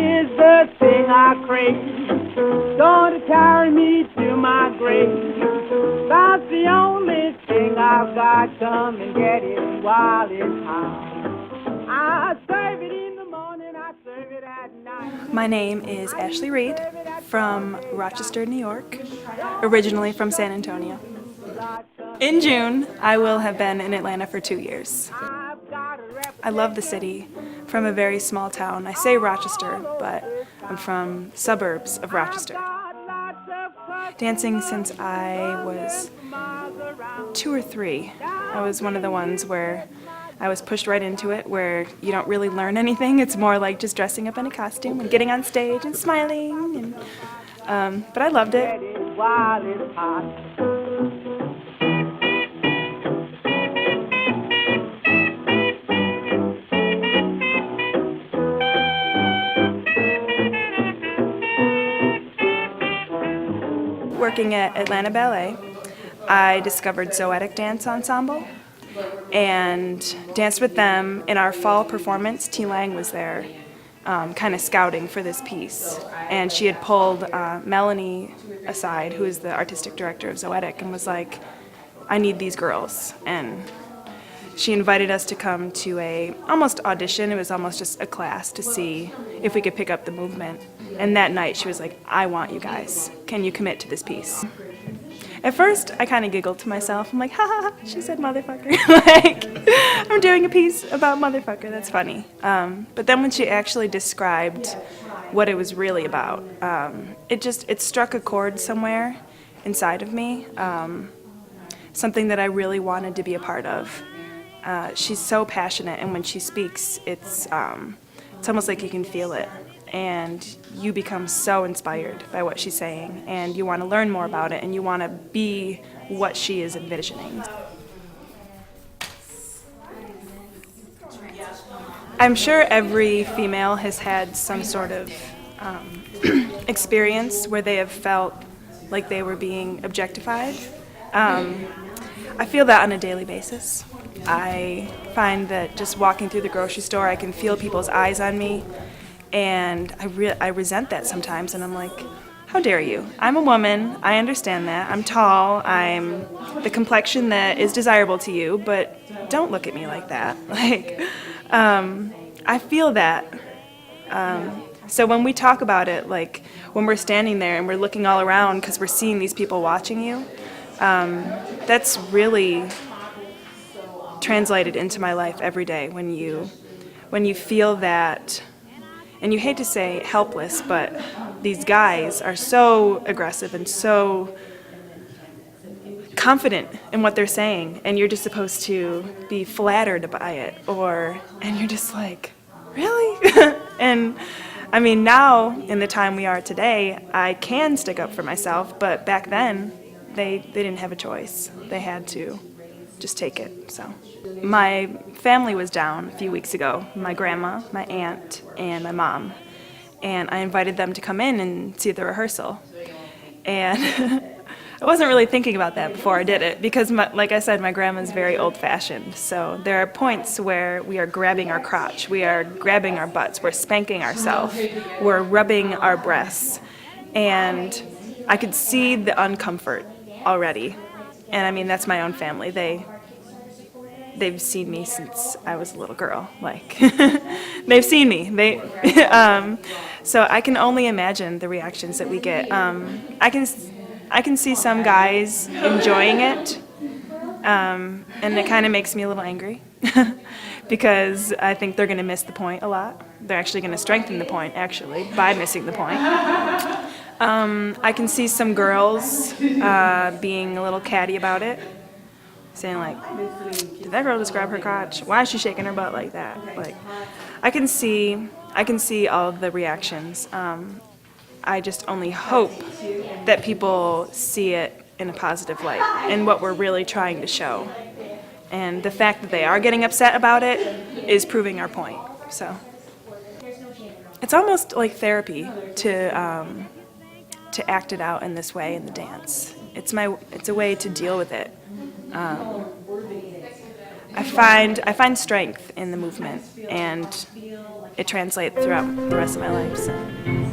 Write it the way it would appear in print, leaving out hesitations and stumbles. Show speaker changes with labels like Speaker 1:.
Speaker 1: is the thing I crave, gonna carry me to my grave. That's the only thing I've got, come and get it while it's hot. I serve it in the morning, I serve it at night.
Speaker 2: My name is Ashley Reid from Rochester, New York, originally from San Antonio. In June, I will have been in Atlanta for 2 years. I love the city. From a very small town. I say Rochester, but I'm from suburbs of Rochester. Dancing since I was 2 or 3. I was one of the ones where I was pushed right into it, where you don't really learn anything. It's more like just dressing up in a costume and getting on stage and smiling. But I loved it. Working at Atlanta Ballet, I discovered Zoetic Dance Ensemble and danced with them in our fall performance. T. Lang was there kind of scouting for this piece, and she had pulled Melanie aside, who is the artistic director of Zoetic, and was like, I need these girls. And she invited us to come to a almost audition. It was almost just a class to see if we could pick up the movement. And that night she was like, I want you guys. Can you commit to this piece? At first I kind of giggled to myself. I'm like, ha ha, she said motherfucker. Like, I'm doing a piece about motherfucker, that's funny. But then when she actually described what it was really about, it struck a chord somewhere inside of me. Something that I really wanted to be a part of. She's so passionate, and when she speaks, it's almost like you can feel it, and you become so inspired by what she's saying, and you want to learn more about it, and you want to be what she is envisioning. I'm sure every female has had some sort of experience where they have felt like they were being objectified. I feel that on a daily basis. I find that just walking through the grocery store, I can feel people's eyes on me, and I resent that sometimes, and I'm like, how dare you? I'm a woman, I understand that, I'm tall, I'm the complexion that is desirable to you, but don't look at me like that. Like, I feel that. So when we talk about it, like when we're standing there and we're looking all around because we're seeing these people watching you, that's really translated into my life every day when you feel that, and you hate to say helpless, but these guys are so aggressive and so confident in what they're saying, and you're just supposed to be flattered by it, and you're just like, really? And I mean, now in the time we are today, I can stick up for myself, but back then they didn't have a choice. They had to just take it. So my family was down a few weeks ago, my grandma, my aunt, and my mom, and I invited them to come in and see the rehearsal. And I wasn't really thinking about that before I did it because, like I said, my grandma's very old-fashioned. So there are points where we are grabbing our crotch, we are grabbing our butts, we're spanking ourselves, we're rubbing our breasts, and I could see the uncomfort already. And I mean, that's my own family. They've seen me since I was a little girl. Like, they've seen me. So I can only imagine the reactions that we get. I can see some guys enjoying it, and it kind of makes me a little angry because I think they're going to miss the point a lot. They're actually going to strengthen the point, actually, by missing the point. I can see some girls being a little catty about it, saying like, did that girl just grab her crotch? Why is she shaking her butt like that? Like, I can see all of the reactions. I just only hope that people see it in a positive light and what we're really trying to show. And the fact that they are getting upset about it is proving our point. So it's almost like therapy to act it out in this way in the dance. It's a way to deal with it. I find strength in the movement, and it translates throughout the rest of my life. So.